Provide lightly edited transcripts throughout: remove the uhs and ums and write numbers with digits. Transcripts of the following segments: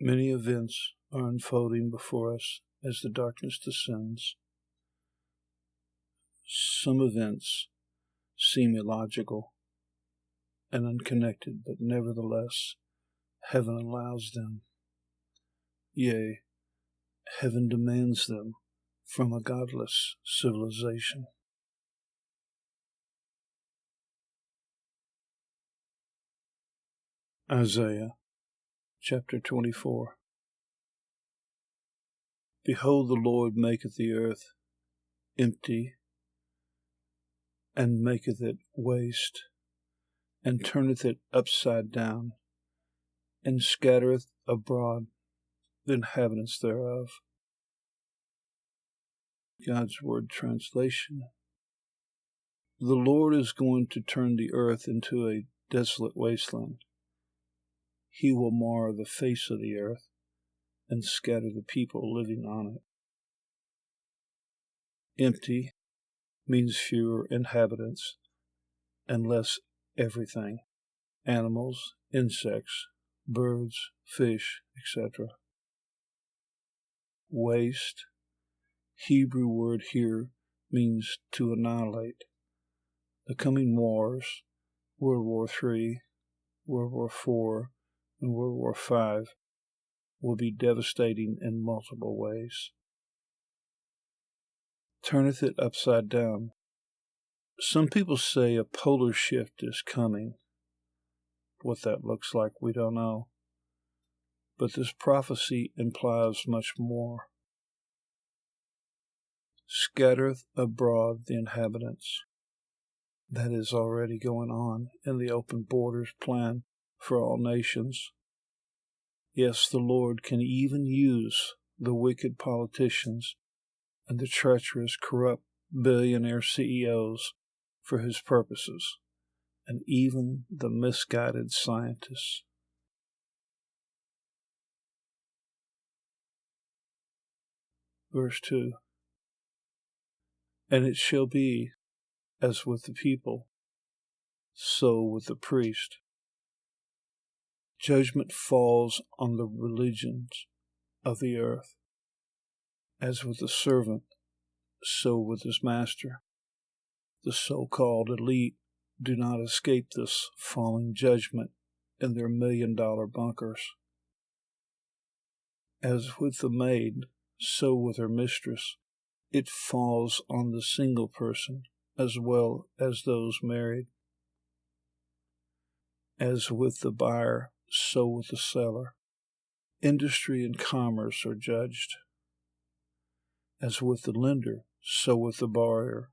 Many events are unfolding before us as the darkness descends. Some events seem illogical and unconnected, but nevertheless, heaven allows them. Yea, heaven demands them from a godless civilization. Isaiah chapter 24. Behold, the Lord maketh the earth empty, and maketh it waste, and turneth it upside down, and scattereth abroad the inhabitants thereof. God's Word translation. The Lord is going to turn the earth into a desolate wasteland. He will mar the face of the earth and scatter the people living on it. Empty means fewer inhabitants and less everything: animals, insects, birds, fish, etc. Waste, Hebrew word here, means to annihilate. The coming wars, World War III, World War IV, and World War V, will be devastating in multiple ways. Turneth it upside down. Some people say a polar shift is coming. What that looks like, we don't know. But this prophecy implies much more. Scattereth abroad the inhabitants. That is already going on in the open borders plan for all nations. Yes, the Lord can even use the wicked politicians and the treacherous, corrupt billionaire CEOs for his purposes, and even the misguided scientists. Verse 2. And it shall be as with the people, so with the priest. Judgment falls on the religions of the earth. As with the servant, so with his master. The so-called elite do not escape this falling judgment in their million-dollar bunkers. As with the maid, so with her mistress, it falls on the single person as well as those married. As with the buyer, so with the seller. Industry and commerce are judged. As with the lender, so with the borrower.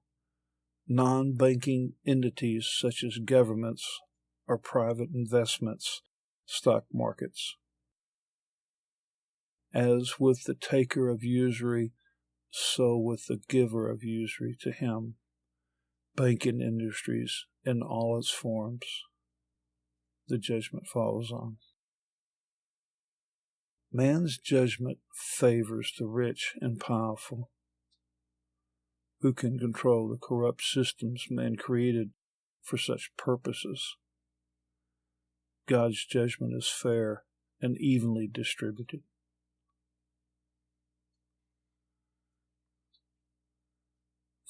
Non-banking entities such as governments or private investments, stock markets. As with the taker of usury, so with the giver of usury to him. Banking industries in all its forms, the judgment falls on. Man's judgment favors the rich and powerful, who can control the corrupt systems man created for such purposes. God's judgment is fair and evenly distributed.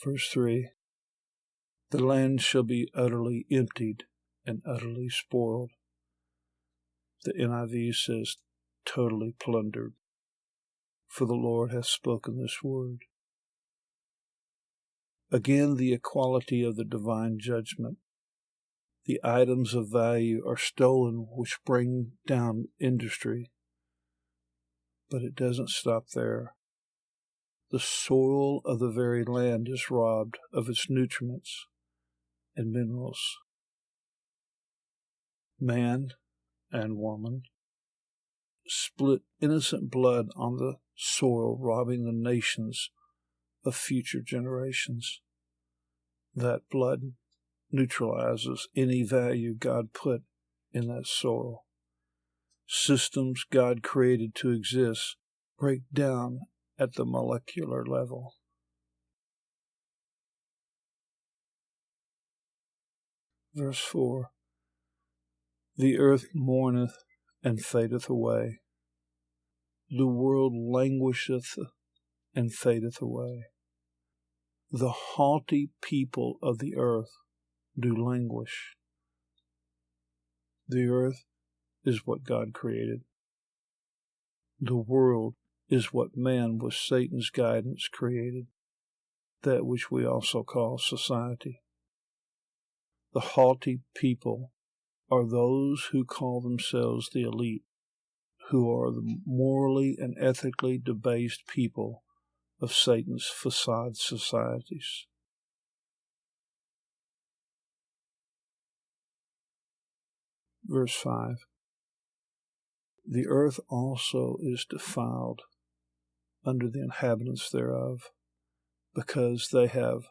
Verse 3. The land shall be utterly emptied and utterly spoiled. The NIV says totally plundered. For the Lord hath spoken this word. Again, the equality of the divine judgment. The items of value are stolen which bring down industry. But it doesn't stop there. The soil of the very land is robbed of its nutriments and minerals. Man and woman split innocent blood on the soil, robbing the nations of future generations. That blood neutralizes any value God put in that soil. Systems God created to exist break down at the molecular level. Verse 4. The earth mourneth and fadeth away. The world languisheth and fadeth away. The haughty people of the earth do languish. The earth is what God created. The world is what man, with Satan's guidance, created, that which we also call society. The haughty people are those who call themselves the elite, who are the morally and ethically debased people of Satan's facade societies. Verse 5. The earth also is defiled under the inhabitants thereof, because they have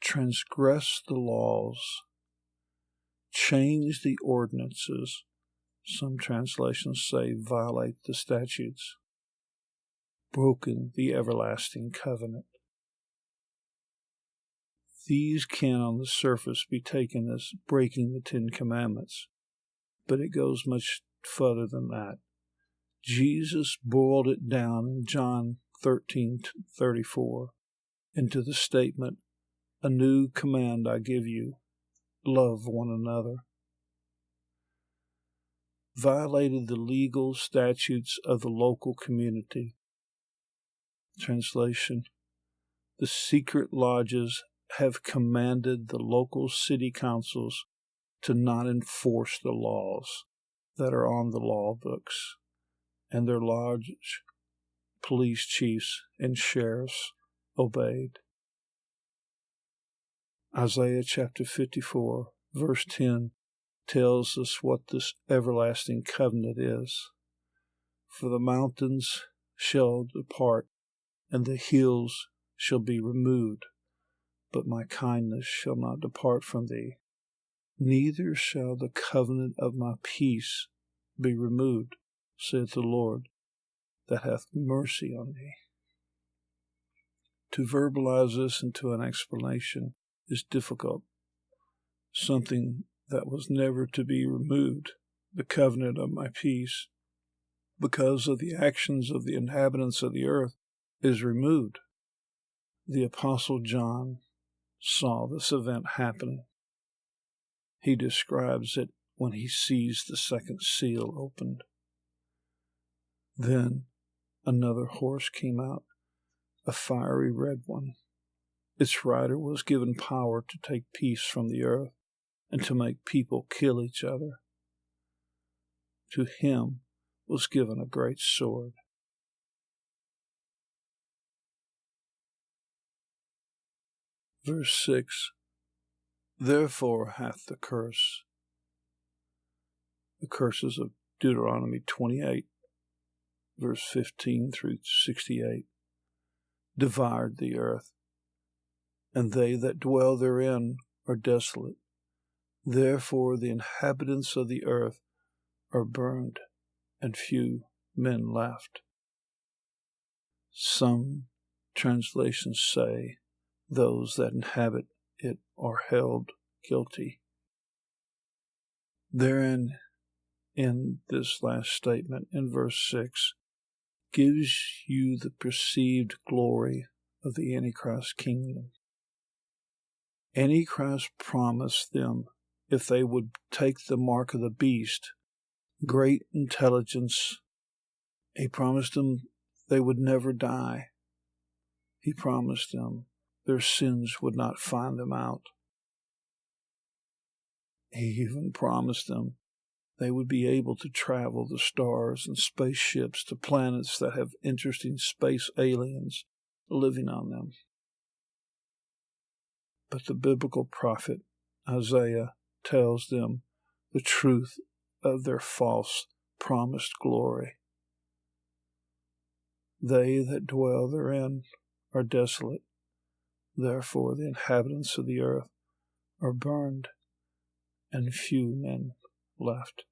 transgressed the laws, changed the ordinances. Some translations say violate the statutes, broken the everlasting covenant. These can on the surface be taken as breaking the Ten Commandments, but it goes much further than that. Jesus boiled it down in John 13:34 into the statement, "A new command I give you, love one another." Violated the legal statutes of the local community. Translation: the secret lodges have commanded the local city councils to not enforce the laws that are on the law books, and their lodge police chiefs and sheriffs obeyed. Isaiah chapter 54, verse 10 tells us what this everlasting covenant is. For the mountains shall depart, and the hills shall be removed, but my kindness shall not depart from thee, neither shall the covenant of my peace be removed, saith the Lord, that hath mercy on thee. To verbalize this into an explanation is difficult. Something that was never to be removed, the covenant of my peace, because of the actions of the inhabitants of the earth, is removed. The Apostle John saw this event happening. He describes it when he sees the second seal opened. Then another horse came out, a fiery red one. Its rider was given power to take peace from the earth and to make people kill each other. To him was given a great sword. Verse 6. Therefore hath the curses of Deuteronomy 28, verse 15 through 68, devoured the earth, and they that dwell therein are desolate. Therefore the inhabitants of the earth are burned, and few men left. Some translations say those that inhabit it are held guilty. Therein, in this last statement, in verse 6, gives you the perceived glory of the Antichrist kingdom. Antichrist promised them, if they would take the mark of the beast, great intelligence. He promised them they would never die. He promised them their sins would not find them out. He even promised them they would be able to travel the stars and spaceships to planets that have interesting space aliens living on them. But the biblical prophet Isaiah tells them the truth of their false promised glory. They that dwell therein are desolate. Therefore the inhabitants of the earth are burned, and few men left.